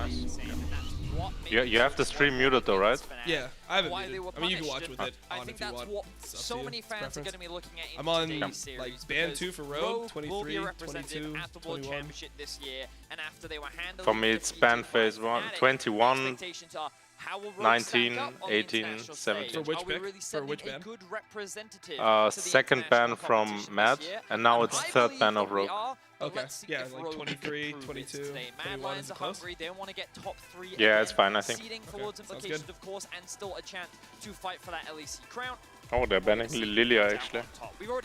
nice. You have the stream muted though, right? Yeah, I haven't muted. I mean, you can watch with it on if you want. What It's up so to you. many It's fans are going preference. to be looking at in I'm on today's series like band 2 for Rogue, 23, 22, at the World 21. Championship this year, and after they were handily For me, it's defeated band by phase 1, Fnatic, 21, expectations are, how will Rogue 19, stack up on the 18, international 17. stage? For which Are we pick? really For sending which a band? good representative to the second international ban from competition Matt, this year? and now And it's I third believe ban that of we Rogue. are, but Okay, let's see yeah, if like Rogue 23, can prove it 22, today. Mad 21 Lions is are close? hungry. They want to get top 3 Yeah, it's again, fine, I think. Seeding Okay, towards sounds implications, good. of course, and still a chance to fight for that LEC crown. Oh, they're banning Lilia actually.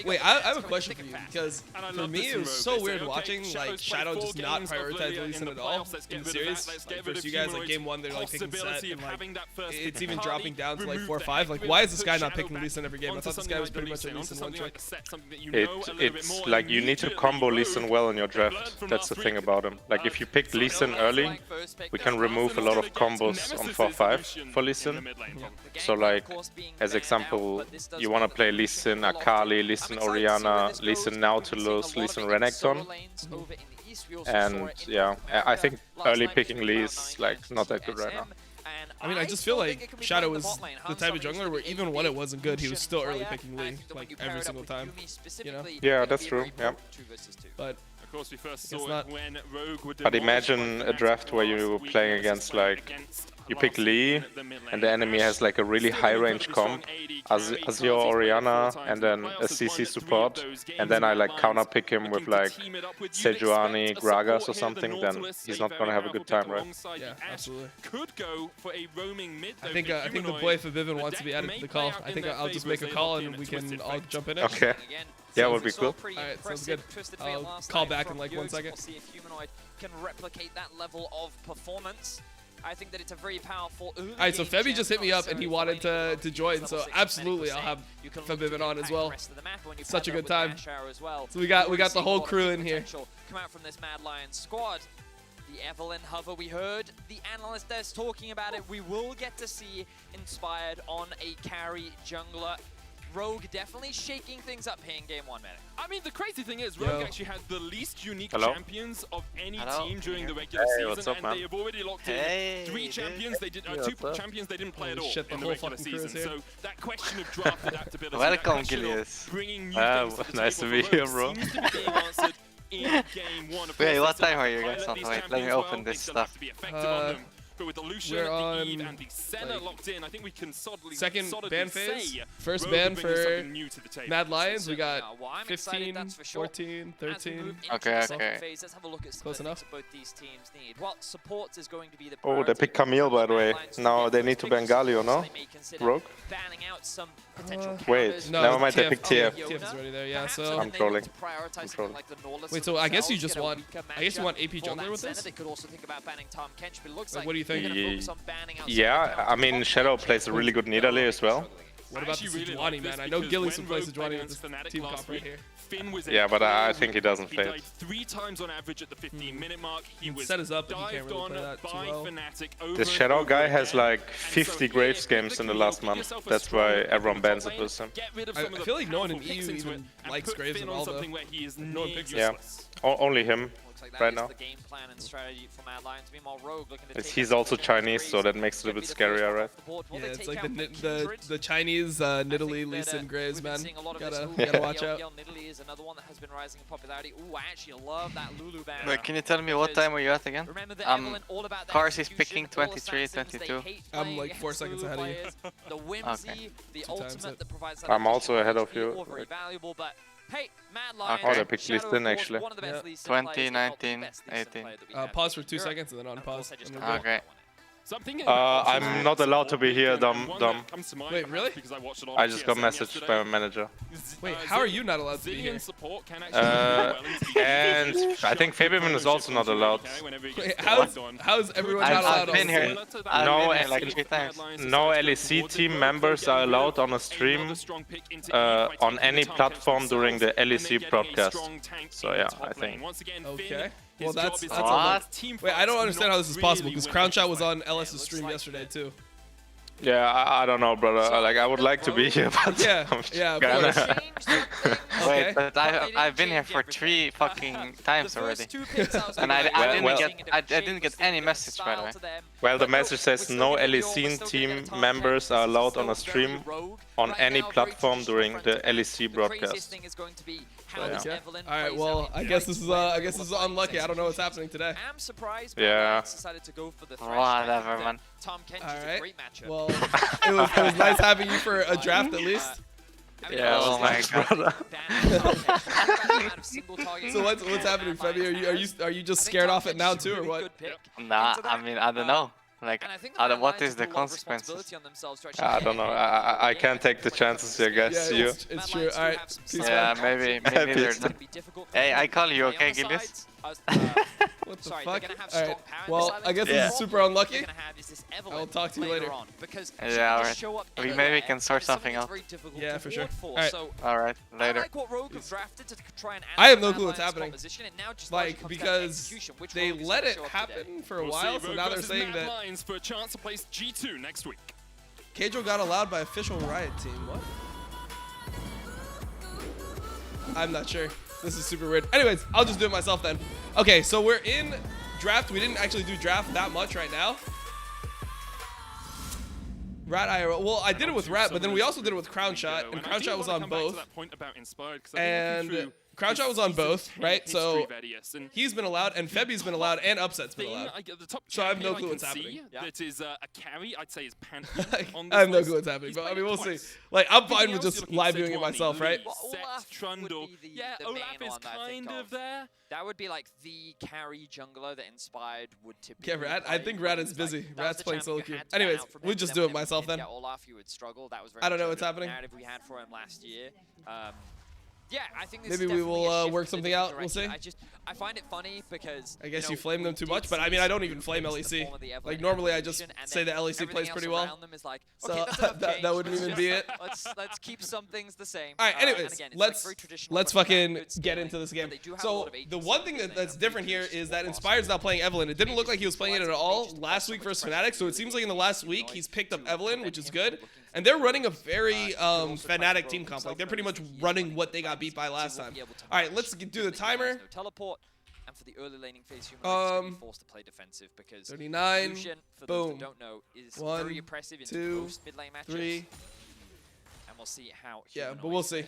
Wait, I have a question for you, because for me it was so weird watching like Shadow just not prioritize Lee Sin at all in the series. Like, versus you guys, like game 1 they're like picking set, and like it's even dropping down to like 4-5. Like, why is this guy not picking Lee Sin every game? I thought this guy was pretty much a Lee Sin one trick. It's like you need to combo Lee Sin well in your draft. That's the thing about him. Like if you pick Lee Sin early, we can remove a lot of combos on 4-5 for Lee Sin. So like, as example, you want to play Lee Sin Akali, Lee Sin Orianna, Lee Sin Nautilus, Lee Sin Renekton. And yeah, I think early picking Lee is like not that good right now. I mean, I just feel like Shadow was the type of jungler where even when it wasn't good, he was still early picking Lee, like every single time, you know? Yeah, that's true, yeah. But Of course, we first It's saw not- it when Rogue would But imagine a draft where you're playing against like, you pick Lee, and the enemy has like a really high range comp, Azure Orianna, and then a CC support, and then I like counter pick him with like Sejuani, Gragas or something, then he's not gonna have a good time, right? yeah, absolutely. Could go for a roaming mid. I think the boy for Vivian wants to be added to the call. I think I'll just make a call and we can all jump in it. Okay. Yeah, would be cool. Alright, sounds good. I'll call back in like 1 second. We'll see if Humanoid can replicate that level of performance. I think that it's a very powerful. Alright, so Febby just hit me up and he wanted to join, so absolutely I'll have Febiven on as well. Such a good time. So we got the whole crew in here. Come out from this Mad Lions squad. The Evelyn hover, we heard the analyst there's talking about it. We will get to see Inspired on a carry jungler. Rogue definitely shaking things up here in game 1, man. I mean, the crazy thing is, Rogue actually had the least unique Hello? champions of any Hello? team during the regular Hey, season, what's up, and man? they have already locked Hey, in 3 champions. They did 2 what's up? champions they didn't play at Holy all shit, the in the whole regular fucking crew is season. here. So that question of draft adaptability, Welcome, that question of Gilius. bringing new things to the nice table to be for here, Rogue bro. seems to be being answered in game 1. Of Wait, course, what they still time are have you to guys pilot on? these Wait, let champions me open well. They this still have stuff. to be effective on them. But with the Lucian, we're the on, Eve, and the Senna like, locked in, I think we can solidly second ban phase. say First Rogue ban are bringing for something new to the table. Mad Lions. We got Well, I'm excited, 15, that's for sure. 14, As we 13. move into Okay, the second okay. phase, let's have a look at some Close of the things enough. that both these teams need. Well, support is going to be the Oh, they priority. picked Camille, by the way. Now they need to ban Galio, no? They may consider Rogue? banning out some potential Wait, counters. No, never mind, they picked TF. TF is already there, yeah, Perhaps so... then I'm they trolling. look to prioritize I'm something trolling. like the Norlis Wait, so I guess you themselves, just get a want... weaker I guess you want matchup AP for jungler that with center. this? They could also think about banning Tom Kench, but it looks Like, like what do you think? they're gonna focus on banning out some Yeah, of the I mean, counter Shadow top plays a really good Nidalee as well. What about the Actually really Sejuani, like man? this I know because Gillies when who plays Rogue Sejuani played with against this Fnatic team last comp right week, here. Finn was Yeah, but I think he doesn't He fade. died 3 times on average at the 15-minute mark. He was Set us up, but he can't dived really on play that too by well. Fnatic over This and Shadow over guy has again. like And 50 so Graves here, games if in the you last give month. yourself a That's strong why pivotal everyone bans it player, with him. get rid of I some of the feel like no one in powerful EU picks into even it and likes put Graves Finn at on all, though. something where he is No one near picks useless. Only him Looks like that right is now. the game plan and strategy for Mad Lions. Meanwhile, Rogue looking to take He's that also position. Chinese, so that makes it a bit scarier, right? Yeah, it's like the Chinese Nidalee, Lee Sin, Graves, man. Gotta watch out. Nidalee is another one that has been rising in popularity. Ooh, I actually love that Lulu banner. Wait, can you tell me what time are you at again? Remember that Um, Evelyn, all about that Cars is execution, picking all 23, assassins, they 22. hate I'm playing like 4 against seconds Lulu ahead of you. players. The whimsy, Okay. the 2 times ultimate it. that provides that I'm also additional ahead of HP, you. all very valuable, but hey, Mad Lions, Oh, they picked Shadow, Lee Sin, of course, actually. one of the best Yeah. Lee Sin players, 20, if not the 19, best Lee Sin 18. player that we have Pause for in 2 Europe. seconds and then And of course, unpause. I just and don't we'll know go. Okay. that one. Something I'm not allowed to be here, dumb. Wait, really? Because I watched it on I just got TSN messaged yesterday. by my manager. Wait, how are you not allowed to be here? Zillion support can actually well into the And I think Fabian is also not allowed. Wait, how's everyone not allowed I've been on here. this? I've No, been here like 3 times. No LEC team members are allowed on a stream on any platform during the LEC broadcast. So yeah, I think. Okay. Well, that's a What? lot. Wait, I don't understand how this is possible because Crown Shot was on LS's stream yesterday too. Yeah, I don't know, brother. Like, I would like to be here, but Yeah, I'm yeah, of kinda- course. Change that thing Okay. Wait, but I've been here for 3 fucking times already. And I didn't get any message, by the way. Well, the message says no LEC team members are allowed on a stream on any platform during the LEC broadcast. Okay. All right. Well, I guess this is unlucky. I don't know what's happening today. I'm surprised. Yeah. Decided to go for the Whatever, man. Tom Kench All is a right. great matchup. Well, it was nice having you for a draft at least. Yeah, oh my god. So what's happening, Femi? Are you just scared off it now too, or what? Nah, I mean, I don't know. Like, what is the consequences? I don't know. I can't take the chances here, guys. Yeah, it's true. All right. Peace, Yeah, man. maybe they're not. Hey, I call you, okay, Gillis? What the fuck? All right. Well, I guess this is super unlucky. I'll talk to you later. Yeah, alright. Maybe we can sort something out. Yeah, for sure. Alright. Alright, later. I have no clue what's happening. Like, because they let it happen for a while, so now they're saying that for a chance to place G2 next week. Keijo got allowed by official Riot team. What? I'm not sure. This is super weird. Anyways, I'll just do it myself then. Okay, so we're in draft. We didn't actually do draft that much right now. Rat IRL. Well, I did it with Rat, but then we also did it with Crown Shot, and Crown Shot was on both. And Crown Shot was on both, right? So he's been allowed, and Febi's been allowed, and Upset's been allowed. So I have no clue what's happening. That is a carry, I'd say, is Panther. I have no clue what's happening, but I mean, we'll see. Like, I'm fine with just live viewing it myself, right? Trundle. Yeah, Olaf is kind of there. That would be like the carry jungler that Inspired would typically. Yeah, Rat. I think Rat is busy. Rat's playing solo queue. Anyways, we'll just do it myself then. Olaf, you would struggle. That was very I don't know what's happening. narrative we had for him last year. Yeah, I think this maybe is we will definitely a shift work in a something different out. We'll see. direction. I find it funny because I guess you know, flame them too much, but I mean, I don't even flame LEC. Like, normally I just say that LEC plays pretty well. Like, So okay, that wouldn't even be it. Let's keep some things the same. All right, anyways, again, let's fucking get into this game. So the one thing that's different here is that Inspired's not playing Evelyn. It didn't look like he was playing it at all last week versus Fnatic, so it seems like in the last week he's picked up Evelyn, which is good. And they're running a very Fnatic team comp. Like, they're pretty much running what they got beat by last time. All right, let's do the timer. Teleport. And for the early laning phase, Humanoid's going to be forced to play defensive because 39. Lucian, for Boom. those that don't know, is 1, very oppressive in 2, most mid lane matches. 3. And we'll see how. Yeah, but we'll see.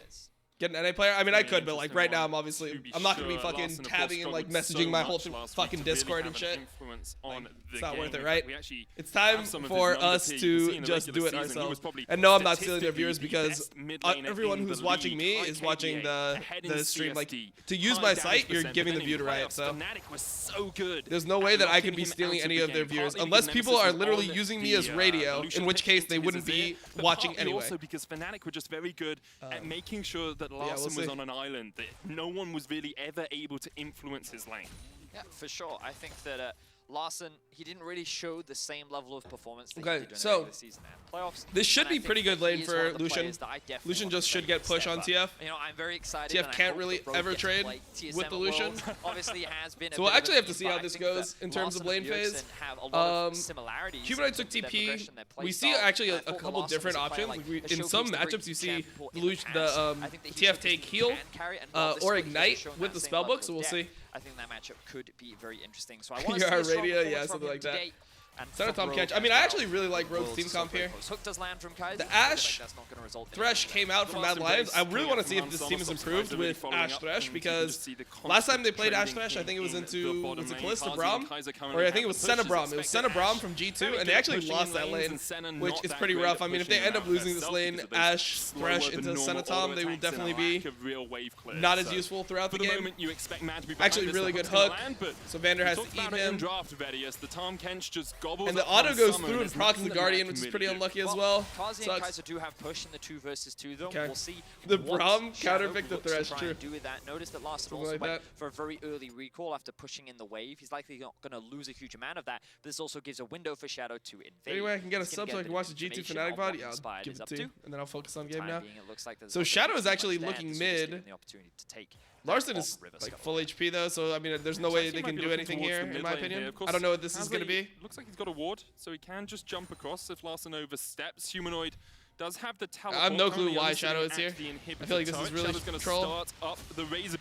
Get an NA player? I mean, I could, but like right now, I'm not gonna be fucking tabbing and like messaging my whole fucking Discord and shit. Like, it's not worth it, right? It's time for us to just do it ourselves. And no, I'm not stealing their viewers because everyone who's watching me is watching the stream. Like, to use my site, you're giving the view to Riot. So there's no way that I could be stealing any of their viewers unless people are literally using me as radio, in which case they wouldn't be watching anyway. Also because Fnatic were just very good at making sure that Larson was on an island, that no one was really ever able to influence his lane. Yeah, for sure. I think that Larson, he didn't really show the same level of performance that he did during the regular season and playoffs. This should be pretty good lane for Lucian. Lucian just should get push on TF. You know, I'm very excited. TF can't really ever trade with the Lucian. Obviously, has been. So we'll actually have to see how this goes in terms of lane phase. Humanoid took TP. We see actually a couple different options. Like in some matchups, you see the TF take heal or ignite with the spellbook. So we'll see. I think that matchup could be very interesting. So I want to see radio, yeah, something like that. Center Tom Kench. I mean, I actually really like Rogue's team comp here. The Ashe Thresh came out from Mad Lions. I really want to see if this team is improved with Ashe Thresh because last time they played Ashe Thresh, I think it was into, was it Kalista Braum? Or I think it was Senna Braum. It was Senna Braum from G2, and they actually lost that lane, which is pretty rough. I mean, if they end up losing this lane, Ashe Thresh into Senna Tom, they will definitely be not as useful throughout the game. Actually, really good hook, so Vander has to eat him. And the auto goes through and procs the Guardian, which is pretty unlucky as well. Kazi and Kaiser do have push in the 2 versus 2 though. Okay. We'll see. The Braum counterpicked the Thresh, true. Do with that. Notice that Larson also went for a very early recall after pushing in the wave. He's likely not going to lose a huge amount of that, but this also gives a window for Shadow to invade. Anyway, I can get a sub so I can watch the G2 Fnatic VOD. Yeah, I'll give it to you, and then I'll focus on game now. So Shadow is actually looking mid. Larson is like full HP though, so I mean, there's no way they can do anything here, in my opinion. I don't know what this is going to be. Looks like he's got a ward, so he can just jump across if Larson oversteps. Humanoid does have the I have no clue why Shadow is here. I feel like this is really troll. I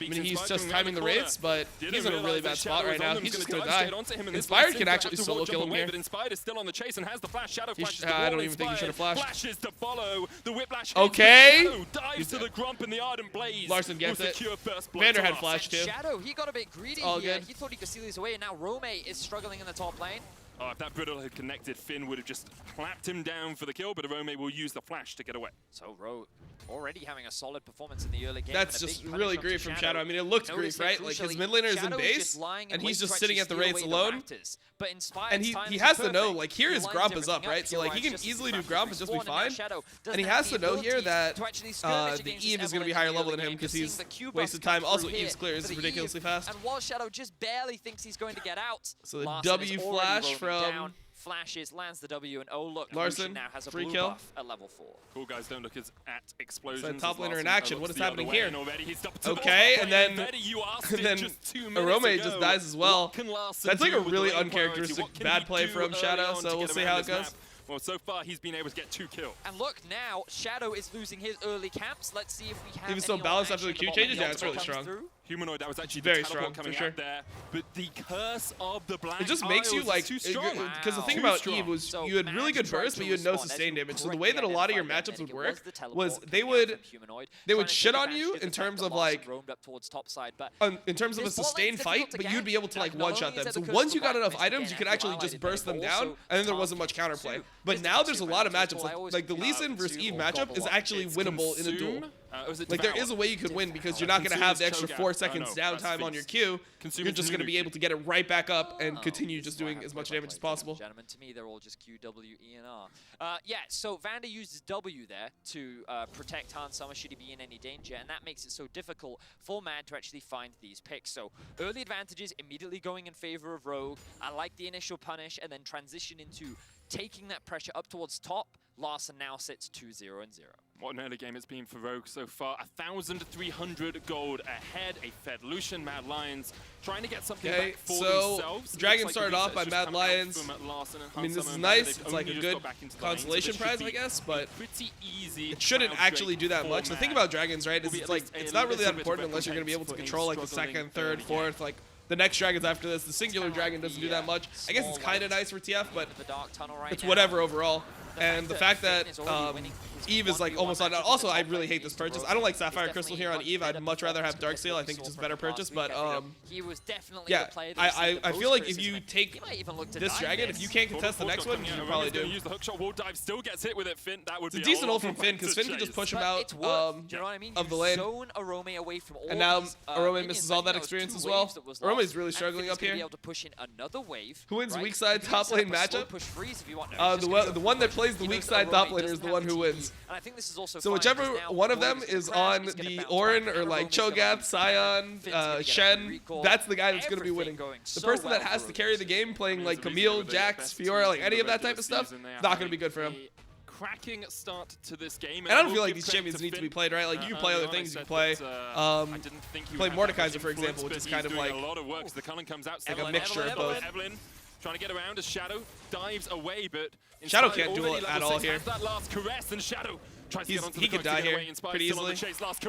mean, he's just timing the rates, but he's in a really bad spot right now. He's just gonna die. Inspired can actually solo kill him here. But Inspired is still on the chase and has the flash. Shadow flashes I don't even think he should have flashed. Flashes to follow. The whiplash. Okay. Dives to the Grump in the Ardent Blaze. Larson gets it. Vander had flash too. Shadow, he got a bit greedy here. He thought he could steal these away, and now Rome is struggling in the top lane. Oh, if that Brittle had connected, Finn would have just clapped him down for the kill, but Rome will use the flash to get away. So Ro already having a solid performance in the early game. That's just really grief from Shadow. I mean, it looked grief, right? Like his mid laner is in base, and he's just sitting at the rates alone. And he has to know, like, here his Gromp is up, right? So, like, he can easily do Gromp and just be fine. And he has to know here that the Eve is going to be higher level than him because he's wasted time. Also, Eve's clear is ridiculously fast. And while Shadow just barely thinks he's going to get out, so the W flash from... Flashes, lands the W, and oh look, Larson now has a free blue kill buff at level 4. Cool guys don't look at explosions. So top laner in action. What is happening here? And okay, and then Arome just dies as well. That's like a really uncharacteristic bad play from Shadow, so we'll see how it goes. Well, so far he's been able to get 2 kills. And look, now Shadow is losing his early camps. Let's see if we have. He was still balanced after the Q changes. Yeah, it's really strong. Humanoid, that was actually very strong coming for sure. Out there, but the curse of the black. It just makes you like because the thing about Eve was you had really good burst, but you had no sustain damage. So the way that a lot of your matchups would work was they would shit on you in terms of like in terms of a sustained fight, but you'd be able to like one shot them. So once you got enough items, you could actually just burst them down, and then there wasn't much counterplay. But now there's a lot of matchups like the Lee Sin versus Eve matchup is actually winnable in a duel. Like there is a way you could win because you're not going to have the extra 4 seconds downtime on your Q. You're just going to be able to get it right back up and continue just doing as much damage as possible. Gentlemen, to me, they're all just Q, W, E, and R. Yeah, so Vander uses W there to protect Han Summer should he be in any danger, and that makes it so difficult for Mad to actually find these picks. So early advantages immediately going in favor of Rogue. I like the initial punish and then transition into taking that pressure up towards top. Larson now sits 2-0 and 0. What an early game it's been for Rogue so far. 1,300 gold ahead. A Fed Lucian, Mad Lions trying to get something back for themselves. Dragon started off by Mad Lions. I mean, this is nice. It's like a good consolation prize, I guess, but it shouldn't actually do that much. The thing about Dragons, right, is it's like it's not really that important unless you're going to be able to control like the second, third, fourth, like the next dragons after this. The singular dragon doesn't do that much. I guess it's kind of nice for TF, but it's whatever overall. And the fact that Eve is like almost on. Also, I really hate this purchase. I don't like Sapphire Crystal here on Eve. I'd much rather have Darksteel. I think it's just a better purchase. But yeah, I feel like if you take this dragon, if you can't contest the next one, you should probably do. Use the hookshot. Wall dive still gets hit with it. Finn, that would be a decent ult from Finn because Finn can just push him out of the lane. And now Arome misses all that experience as well. Arome is really struggling up here. Who wins weak side top lane matchup? The one that plays the weak side top laner is the one who wins. So whichever one of them is on the Orin or like Cho'Gath, Sion, Shen, that's the guy that's going to be winning. The person that has to carry the game playing like Camille, Jax, Fiora, like any of that type of stuff, not going to be good for him. Cracking start to this game. And I don't feel like these champions need to be played, right? Like you can play other things. You can play play Mordekaiser, for example, which is kind of like a mixture of both. Trying to get around as Shadow dives away, but Shadow can't do it at all here. That last caress, and Shadow tries to get onto he could die here pretty easily.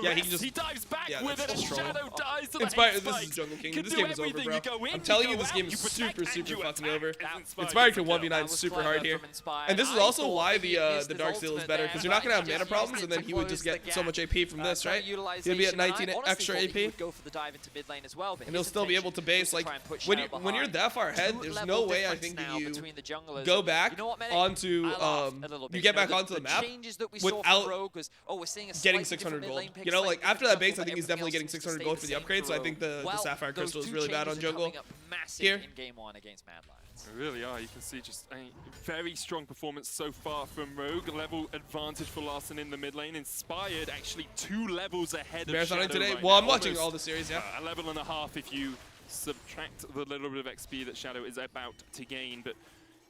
Yeah, he dives back with it, and Shadow dies to the Inspired, this is Jungle King. This game is over, bro. I'm telling you, this game is super fucking over. Inspired can 1v9 super hard here. And this is also why the Darksteel is better, because you're not going to have mana problems, and then he would just get so much AP from this, right? He'll be at 19 extra AP. And he'll still be able to base, like, when you're that far ahead, there's no way I think that you go back onto, you get back onto the map without getting 600 gold. You know, like after that base, I think he's definitely getting 600 gold for the upgrade. So I think the Sapphire Crystal is really bad on jungle here. They really are. You can see just a very strong performance so far from Rogue. Level advantage for Larson in the mid lane. Inspired actually 2 levels ahead of Shadow today. Right well, I'm now. watching all the series, yeah. A level and a half if you subtract the little bit of XP that Shadow is about to gain, but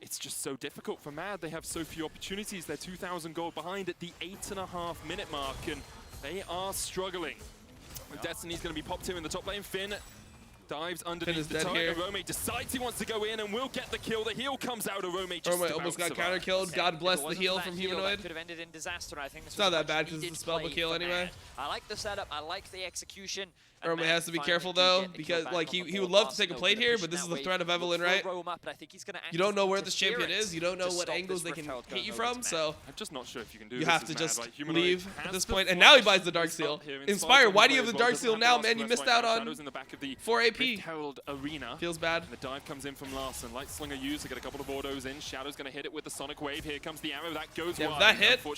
it's just so difficult for Mad. They have so few opportunities. They're 2,000 gold behind at the 8.5 minute mark, and they are struggling. Destiny's going to be popped here in the top lane. Finn Dives underneath the turret. Arome decides he wants to go in and will get the kill. The heal comes out. Arome just almost got counter killed. God bless the heal from Humanoid. Could have ended in disaster. I think it's not that bad because it's a spellbook heal anyway. I like the setup. I like the execution. Arome has to be careful though, because like he would love to take a plate here, but this is the threat of Evelyn, right? You don't know where this champion is. You don't know what angles they can hit you from, so I'm just not sure if you can do. You have to just leave at this point. And now he buys the Dark Seal. Inspire, why do you have the Dark Seal now, man? You missed out on 4 AP. Feels bad. The dive comes in from Larson. Light Slinger used to get a couple of autos in. Shadow's going to hit it with the Sonic Wave. Here comes the arrow. That goes wide. If that hit for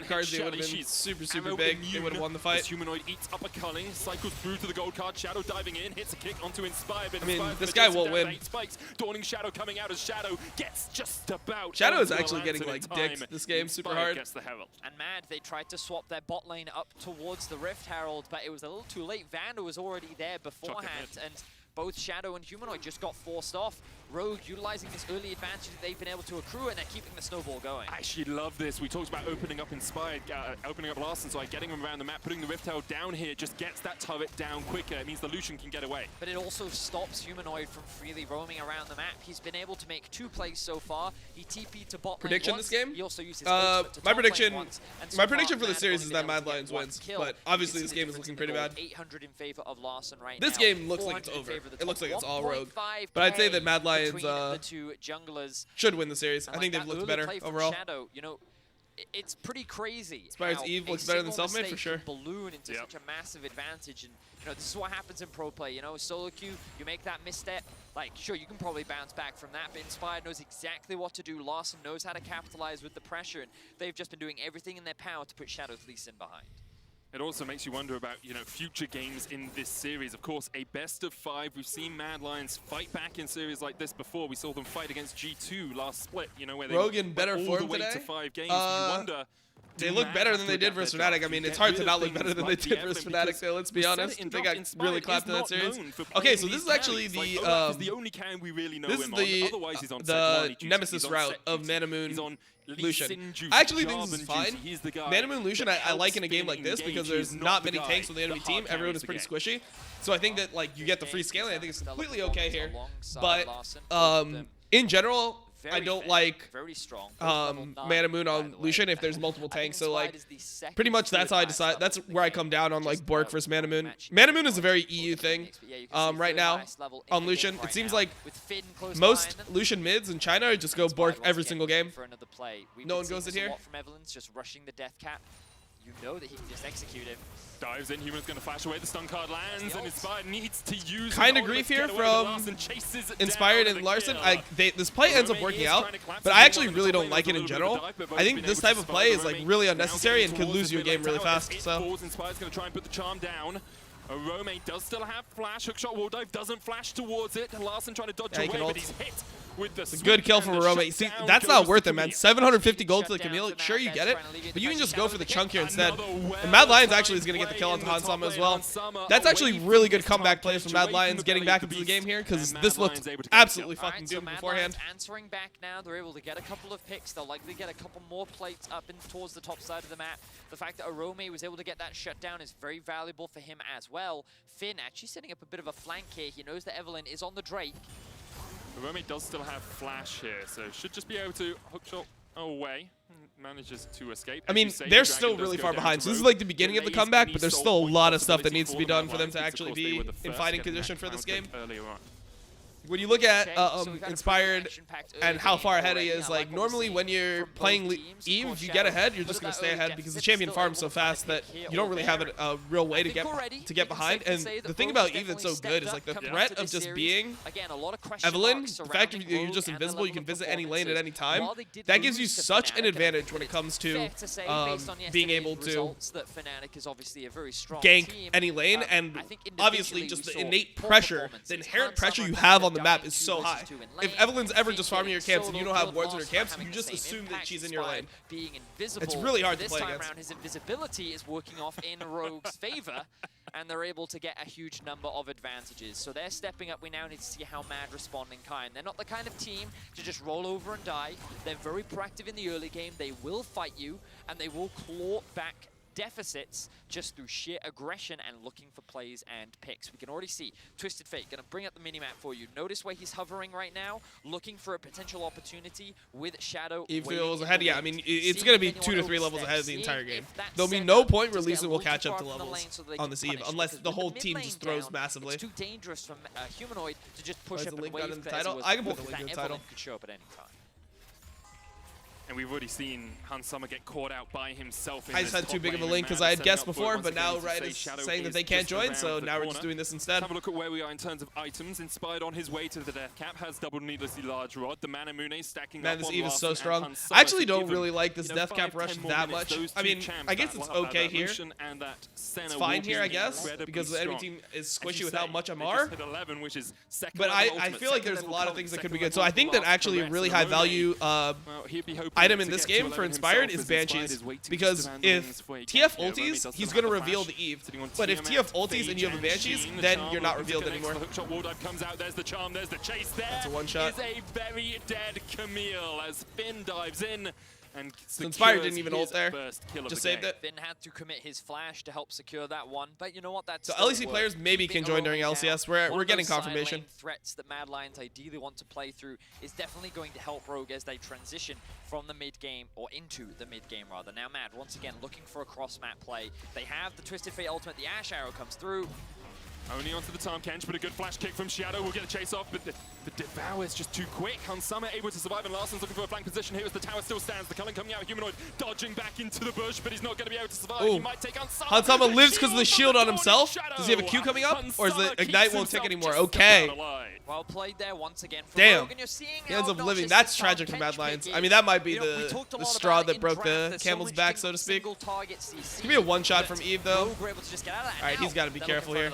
Cards, it would have been super big. They would have won the fight. Humanoid eats up a culling, cycles through to the gold card. Shadow diving in, hits a kick onto Inspire. I mean, this guy won't win. Spikes. Dawning Shadow coming out as Shadow gets just about. Shadow is actually getting like dicked this game super hard. Gets the Herald. And Mad, they tried to swap their bot lane up towards the Rift Herald, but it was a little too late. Vander was already there beforehand, and both Shadow and Humanoid just got forced off. Rogue utilizing this early advantage that they've been able to accrue, and they're keeping the snowball going. I actually love this. We talked about opening up Inspired, opening up Larson, so getting him around the map, putting the Rift Herald down here just gets that turret down quicker. It means the Lucian can get away. But it also stops Humanoid from freely roaming around the map. He's been able to make 2 plays so far. He TP'd to bot lane prediction once. This game? He also used his my prediction once, so my prediction for the series is that Mad Lions wins, but obviously this game is looking pretty bad. 800 in favor of Larson right this now. game looks like it's over. It looks like it's all Rogue. But I'd say that Mad Lions junglers should win the series. I think they've looked better overall. Shadow, you know, it's pretty crazy. Inspired's Eve looks better than Selfmade for sure. Balloon into such a massive advantage, and you know this is what happens in pro play. You know, solo queue, you make that misstep. Like, sure, you can probably bounce back from that, but Inspired knows exactly what to do. Larson knows how to capitalize with the pressure, and they've just been doing everything in their power to put Shadow's Lee Sin behind. It also makes you wonder about, you know, future games in this series. Of course, a best of 5. We've seen Mad Lions fight back in series like this before. We saw them fight against G2 last split, you know, where they Rogue in better went all form the way today? to 5 games. You wonder, they look better than they did versus Fnatic. I mean, it's hard to not look better than they did versus Fnatic, so let's be honest. They got really clapped in that series. Okay, so this is actually the only can we really know this is him on. the Nemesis route of Manamoon Lucian. I actually think this is fine. Manamoon Lucian I like in a game like this because there's not many tanks on the enemy team. Everyone is pretty squishy. So I think that like you get the free scaling. I think it's completely okay here. But in general, I don't like Manamoon on Lucian if there's multiple tanks. So like pretty much that's how I decide. That's where I come down on like Bork versus Manamoon. Manamoon is a very EU thing right now on Lucian. It seems like most Lucian mids in China just go Bork every single game. No one goes it here. From Evelyn's just rushing the death cap. You know that he can just execute him. Dives in, Human's going to flash away, the stun card lands, and Inspired needs to use kind of grief here from Inspired and Larson. This play ends up working out, but I actually really don't like it in general. I think this type of play is like really unnecessary and could lose you a game really fast. So Inspired's going to try and put the charm down. Arome does still have flash. Hookshot wall dive doesn't flash towards it. Larson trying to dodge away, but he's hit with the it's a good kill from Arome. See, that's not worth it, man. 750 gold to the Camille. Sure, you get it, but you can just go for the chunk here instead. And Mad Lions actually is going to get the kill onto Hansama as well. That's actually really good comeback plays from Mad Lions getting back into the game here because this looked absolutely fucking doomed beforehand. Answering back now, they're able to get a couple of picks. They'll likely get a couple more plates up and towards the top side of the map. The fact that Arome was able to get that shutdown is very valuable for him as well. Finn actually setting up a bit of a flank here. He knows that Evelyn is on the Drake. Arome does still have flash here, so should just be able to hookshot away. Manages to escape. I mean, they're still really far behind. So this is like the beginning of the comeback, but there's still a lot of stuff that needs to be done for them to actually be in fighting condition for this game. When you look at Inspired and how far ahead he is, like normally when you're playing Eve, if you get ahead, you're just going to stay ahead because the champion farms so fast that you don't really have a real way to get behind. And the thing about Eve that's so good is like the threat of just being Evelyn, the fact that you're just invisible, you can visit any lane at any time, that gives you such an advantage when it comes to being able to gank any lane. And obviously just the innate pressure, the inherent pressure you have on the map is so high. If Evelyn's ever just farming your camps and you don't have wards in your camps, you just assume that she's in your lane. It's really hard to play against. This time around, his invisibility is working off in Rogue's favor, and they're able to get a huge number of advantages. So they're stepping up. We now need to see how Mad respond in kind. They're not the kind of team to just roll over and die. They're very proactive in the early game. They will fight you, and they will claw back deficits just through sheer aggression and looking for plays and picks. We can already see Twisted Fate going to bring up the minimap for you. Notice where he's hovering right now, looking for a potential opportunity with Shadow. He feels ahead. Yeah, I mean, it's going to be 2 to 3 levels ahead of the entire game. There'll be no point where Leeson will catch up to levels on this Eve, unless the whole team just throws massively. It's too dangerous from Humanoid to just push up and wave in the title. I can put the link in the title. Could show up at any time. And we've already seen Hans Sommer get caught out by himself. I just had too big of a link because I had guessed before, but now Riot is saying that they can't join, so now we're just doing this instead. Have a look at where we are in terms of items. Inspired on his way to the death cap, has doubled needlessly large rod. The Manamune stacking Man, up this on Eve is so Larson strong. I actually don't really like this death cap rush that much. I mean, I guess it's okay here. It's fine here, I guess, because the enemy team is squishy without much MR. But I feel like there's a lot of things that could be good. So I think that actually a really high value item in this game for Inspired is Banshees, because if TF ultis, he's going to reveal the Eve, but if TF ultis and you have a Banshees, then you're not revealed anymore. That's a one-shot. Is a very dead Camille as Finn dives in. And Inspired didn't even ult there. Just saved it. Finn had to commit his flash to help secure that one, but you know what? That's so LEC players maybe can join during LCS. We're getting confirmation. Threats that Mad Lions ideally want to play through is definitely going to help Rogue as they transition from the mid game, or into the mid game rather. Now Mad once again looking for a cross map play. They have the Twisted Fate ultimate. The Ash arrow comes through. Only onto the Tom Kench, but a good flash kick from Shadow will get a chase off, but the Devour is just too quick. Hans Sommer able to survive, and Larson's looking for a flank position here as the tower still stands. The Culling coming out, Humanoid dodging back into the bush, but he's not going to be able to survive. Ooh. He might take on Sommer. Hans Sommer lives because of the shield on himself. Does he have a Q coming up, or is the Ignite won't tick anymore? Okay. Well played there once again. Damn. He ends up living. That's tragic for Mad Lions. I mean, that might be the straw that broke the camel's back, so to speak. Give me a one-shot from Eve, though. Alright, he's got to be careful here.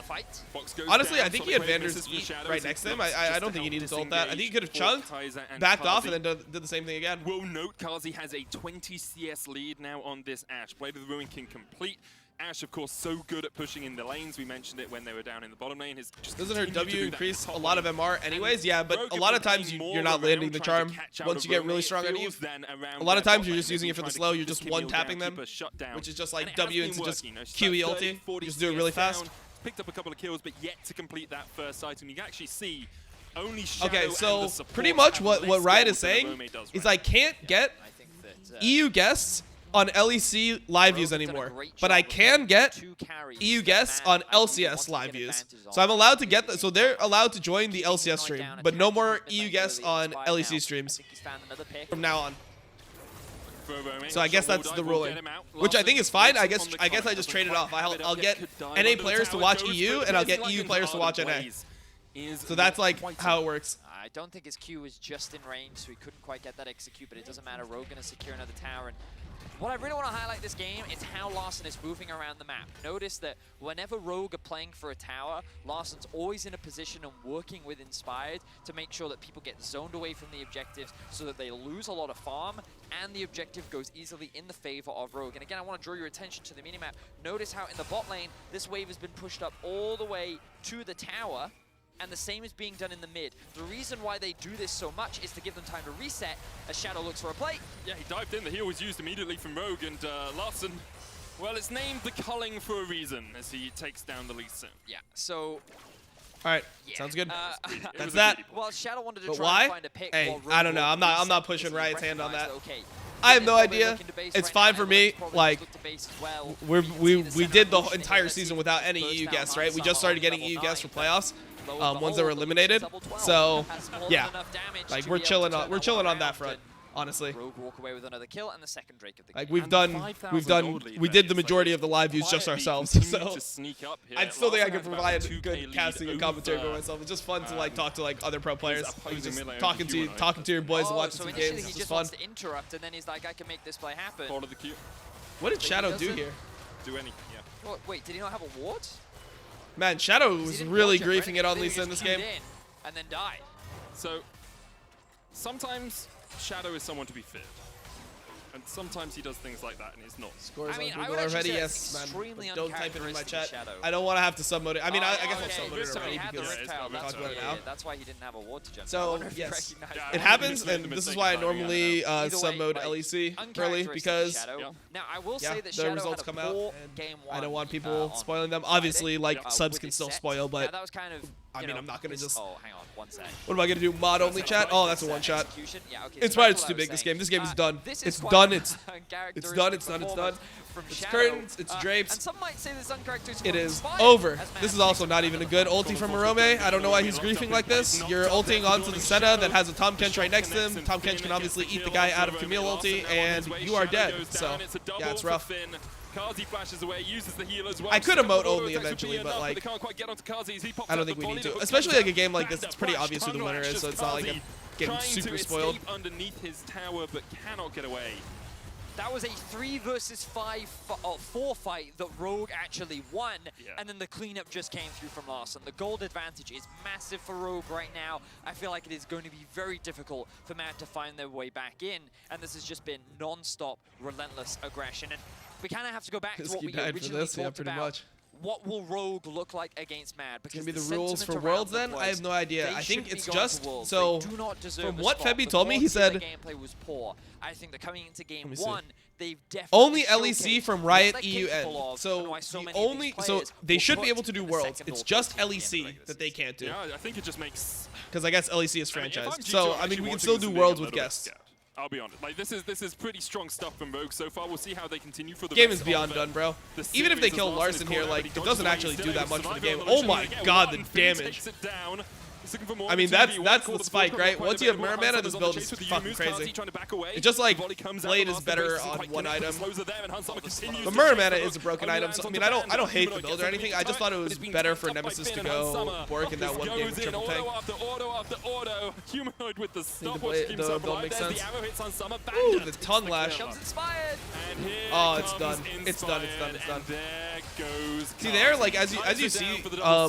Honestly, I think he had Vander's eat right next to him. I don't think he needed to ult that. I think he could have chunked, backed off, and then did the same thing again. Will note Kazi has a 20 CS lead now on this Ashe. Blade of the Ruin King complete. Ashe, of course, so good at pushing in the lanes. We mentioned it when they were down in the bottom lane. Doesn't her W increase a lot of MR anyways? Yeah, but a lot of times you're not landing the charm once you get really strong on Eve. A lot of times you're just using it for the slow. You're just one-tapping them, which is just like W into just QE ulti. You just do it really fast. Picked up a couple of kills, but yet to complete that first item. You can actually see only Shadow. Okay, so pretty much what Riot is saying is I can't get EU guests on LEC live views anymore, but I can get EU guests on LCS live views. So I'm allowed to get that. So they're allowed to join the LCS stream, but no more EU guests on LEC streams from now on. So I guess that's the ruling, which I think is fine. I guess I just trade it off. I'll get NA players to watch EU, and I'll get EU players to watch NA. So that's like how it works. I don't think his Q was just in range, so he couldn't quite get that execute, but it doesn't matter. Rogue gonna secure another tower. And what I really want to highlight this game is how Larson is moving around the map. Notice that whenever Rogue are playing for a tower, Larson's always in a position and working with Inspired to make sure that people get zoned away from the objectives so that they lose a lot of farm and the objective goes easily in the favor of Rogue. And again, I want to draw your attention to the minimap. Notice how in the bot lane, this wave has been pushed up all the way to the tower, and the same is being done in the mid. The reason why they do this so much is to give them time to reset as Shadow looks for a play. Yeah, he dived in. The heal was used immediately from Rogue, and Larson, well, it's named the Culling for a reason as he takes down the Lee Sin. Yeah, so... Alright, sounds good. That's that. Well, Shadow wanted to but try why? and find a pick. Hey, I don't know. I'm not pushing Riot's hand on that. I have no idea. It's fine for me. Like, we did the entire season without any EU guests, right? We just started getting EU guests for playoffs. Ones that were eliminated. So yeah, like we're chilling on that front, honestly. Rogue walk away with another kill and the second Drake of the game. Like we did the majority of the live views just ourselves. So I still think I can provide good casting and commentary for myself. It's just fun to like talk to like other pro players. Just talking to your boys and watching some games. It's just fun. He just wants to interrupt, and then he's like, I can make this play happen. What did Shadow do here? Do any? Yeah. Well, wait, did he not have a ward? Man, Shadow was really griefing it on Lisa in this game. And then died. So, sometimes Shadow is someone to be feared. And sometimes he does things like that and he's not. Scores I mean, on I Google would already, say yes, man. extremely But don't type it in my uncharacteristic chat. Shadow. I don't want to have to submode it. I mean, I guess I'll okay, submode it so he already had the because Rift Tail, we talked about it yeah, now. that's why he didn't have a ward to jump. So, yes, Yeah, it happens, made the and this is mistake why I of firing normally Either way, submode like, LEC early uncharacteristic because Shadow. Now, I will yeah, say that the Shadow results had a come out, poor and game I one, don't want people on spoiling them. Friday, Obviously, like subs with can his still set. spoil, Now, but that was kind of. I mean, I'm not gonna just. Oh, hang on, one sec. What am I gonna do? Mod only chat? Oh, that's a one shot. Execution? Yeah, okay, so Inspired's that's too what I was big. This saying. game. This game is done. This is It's quite done. an It's done. uncharacteristic It's done. It's done. performance from It's Shadow. curtains. It's drapes. And some might say this uncharacteristic It from is Inspired, over. as This Matt is also not even a good ulti from Marome. I don't know why he's griefing like this. You're ulting onto the Senna that has a Tom Kench right next to him. Tom Kench can obviously eat the guy out of Camille ulti, and you are dead. So, yeah, it's rough. Kazi flashes away, uses the heal as well. I could emote only eventually, but like, I don't think we need to. Especially like a game like this, it's pretty obvious who the winner is, so it's not like I'm getting super spoiled. Underneath his tower, but cannot get away. That was a 3 versus 4 fight that Rogue actually won, and then the cleanup just came through from Larson. The gold advantage is massive for Rogue right now. I feel like it is going to be very difficult for Mad to find their way back in, and this has just been non-stop, relentless aggression. And we kind of have to go back to what we originally talked about. What will Rogue look like against Mad? Because Gonna be the rules for Worlds then? I have no idea. I think it's just so. From what Febby told me, he said gameplay was poor. I think that coming into game one, they've definitely only LEC from Riot what EU they're end. capable of, So and why so the many of only these so players they will should put be able to do the Worlds. second It's ultimate just team at the end of LEC the regular that they can't do. Yeah, I think it just makes. Because I guess LEC is if I'm franchise. G2, So I'm I mean, actually we can watching still this do and being a Worlds with little bit guests. scared. I'll be honest. Like this is pretty strong stuff from Rogue so far. We'll see how they continue for the Game rest is beyond of done, bro. the Even if they series kill as Larson here, is like cornered, it doesn't but actually he's do still that much for the able game. to Oh survive my on the god, Lucian. the Again, damage. takes it down. He's looking for more I mean, opportunity. that's Will the the spike, Volk right? quite Once a you bit have more. Merman, Hansamer's this on build the is chase with the fucking Yumus. crazy. Kazi trying to back away. It just like The volley comes out Blade on is the better last base, on quite one connected. item. Slows are there, and Hansamer continues The to Merman chase is a broken Only item. lands So, I on mean, the I don't band. hate the Humanoid build gets or anything. I just thought it was better for Nemesis to go Bork in that one game with triple tank. Auto after auto. Humanoid with the stop. blade- Keeps the himself build alive. makes There's the sense. arrow hits on Summer. Ooh, Bandit the tongue lash. Comes Inspired. And here Oh, it's comes done. It's done. It's done. It's done. And there goes. See there, like as you see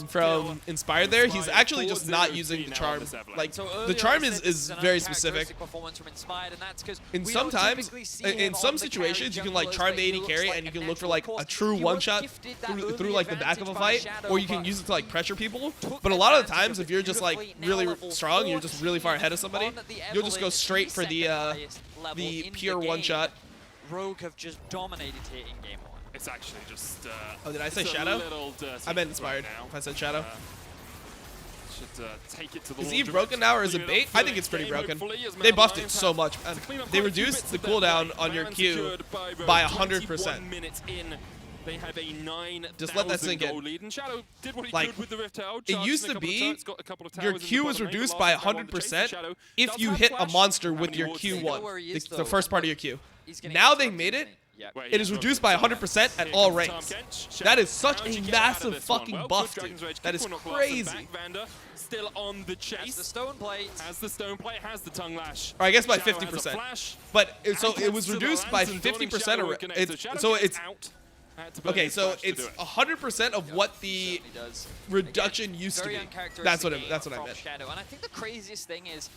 from Inspired there, he's actually just not using the charm. Like the charm is very specific. Performance from Inspired, and that's because In some times, in some situations, you can like charm the AD carry and you can look for like a true one shot through like the back of a fight, or you can use it to like pressure people. But a lot of the times, if you're just like really strong, you're just really far ahead of somebody, you'll just go straight for the pure one shot. Rogue have just dominated here in game one. It's actually just. Oh, did I say it's a Shadow? little dirty I meant Inspired. right now. If I said Shadow. Should take it to the Is wall Eve direct. broken now, or is it Clean bait? up I for think it's pretty game, broken. hopefully, as They Mad buffed it Lions so have much. to clean up They quite a few reduced bits the of their cooldown play. on your Van Q secured by Rogue. 100%. 21 minutes in. They have a 9,000 Just let that sink in. goal lead, and Shadow did what he Like, could with the Rift Tower. it charged used in a to couple of be turns, got a couple of your towers in Q the was bottom lane, reduced the by last guy on the chase, 100% Shadow if does you have hit a flash, monster with and your he wards Q1, it. Know where he is, the though. first part of your Q. He's gonna Now get they interrupted, made isn't it. he? Yeah. Wait, It is yeah, reduced by 100% at Here all comes ranks. Tom Kench. That is such How'd you a get out of massive this one? fucking Well, buff, good Dragon's dude. Rage That kick is will not last them crazy. back. Vander still on the Has chase. the stone plate. Has the stone plate, has the tongue lash. Or I guess by Shadow has a 50%. flash. But so And it was gets to the reduced by lands, and Donnie 50%. Shadow will connect. So Shadow it's gets out. Had to burn okay. his So flash to it's do it. 100% of what the Certainly does. reduction used to Very be. uncharacteristic That's what game I from meant. Shadow. And I think the craziest thing is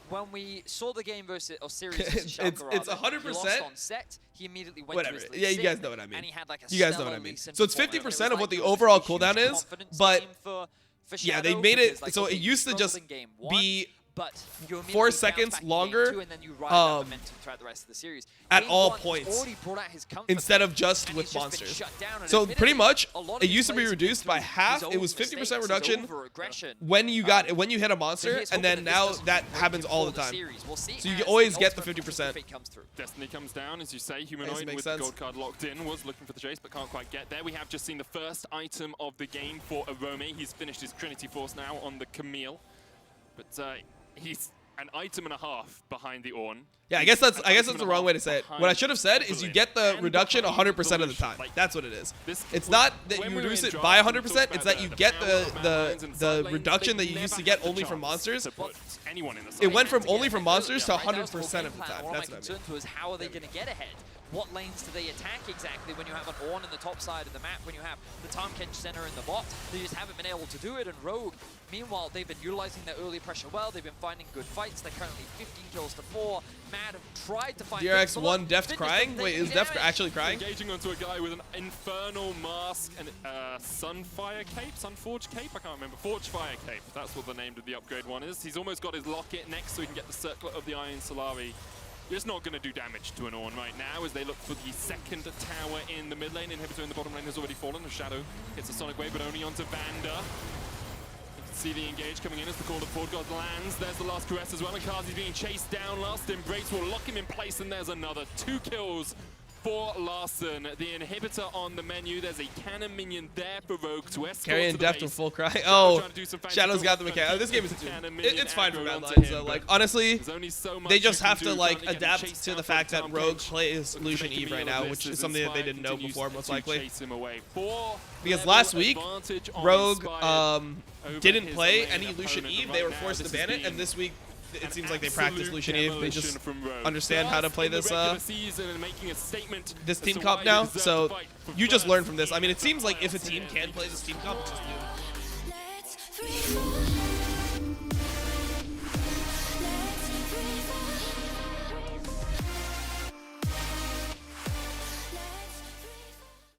when we saw the game versus or series versus It's Schalke, 100%. he lost on set. He immediately went Whatever. to his Yeah, you Lee guys Sin, know what I mean. And he had like a You guys know stellar what I mean. Lee Sin So it's performance. 50% of what the It was overall a huge cooldown is, confidence but game for yeah, Shadow they made it because, like, so okay, it used to you just struggled in game one, be but you 4 immediately seconds bounce back in longer, game two, and then you ride that momentum throughout the rest of the series. at Game all one, he's points, already brought out his comfort instead level, of just and with he's been monsters. shut down, and So admittedly, pretty much, a lot of it these used to be plays reduced by through half. his It was own 50% mistakes, his reduction over-aggression. when you hit a monster, Here's and hoping then that now this doesn't that break happens all the before time. series. We'll see So you as always the get the ultimate 50%. fate comes through. Destiny comes down, as you say. Humanoid makes with sense. the gold card locked in was looking for the chase, but can't quite get there. We have just seen the first item of the game for Arome. He's finished his Trinity Force now on the Camille, but he's an item and a half behind the Ornn. Yeah, I guess that's the wrong way to say it. What I should have said is you get the reduction 100% of the time. That's what it is. It's not that you reduce it by 100%. It's that you get the reduction that you used to get only from monsters. It went from only from monsters to 100% of the time. One of my That's what I mean. concerns was how are they going to get ahead what lanes do they attack exactly when you have an Ornn in the top side of the map, when you have the Tahm Kench center in the bot. They just haven't been able to do it, and Rogue, meanwhile, they've been utilizing their early pressure well. They've been finding good fights. They're currently 15 kills to 4. Mad have tried to find DRX one Deft crying? Wait, is Deft actually crying? Engaging onto a guy with an Infernal Mask and Sunfire Cape? Sunforge Cape? I can't remember. Forgefire Cape. That's what the name of the upgrade one is. He's almost got his locket next so he can get the Circlet of the Iron Solari. It's not going to do damage to an Ornn right now as they look for the second tower in the mid lane. Inhibitor in the bottom lane has already fallen. The Shadow hits a Sonic Wave, but only onto Vander. You can see the engage coming in as the Call of Ford God lands. There's the last caress as well, and Kazi's being chased down. Last Embrace will lock him in place, and there's another 2 kills for Larssen. The inhibitor on the menu. There's a cannon minion there for Rogue to escort Carry and to the Deft base. with full cry. Oh, Shadow's got the mechanic. This game is it's fine for bad lines. So, like, honestly, they just have to like adapt to the fact that Rogue plays Lucian Eve right now, which is something that they didn't know before, most likely. Because last week, Rogue didn't play any Lucian Eve. They were forced to ban it, and this week it seems like they practice Lucian Eve. They just understand how to play this this team comp now. So you just learn from this. I mean, it seems like if a team can play this team comp, it's just you.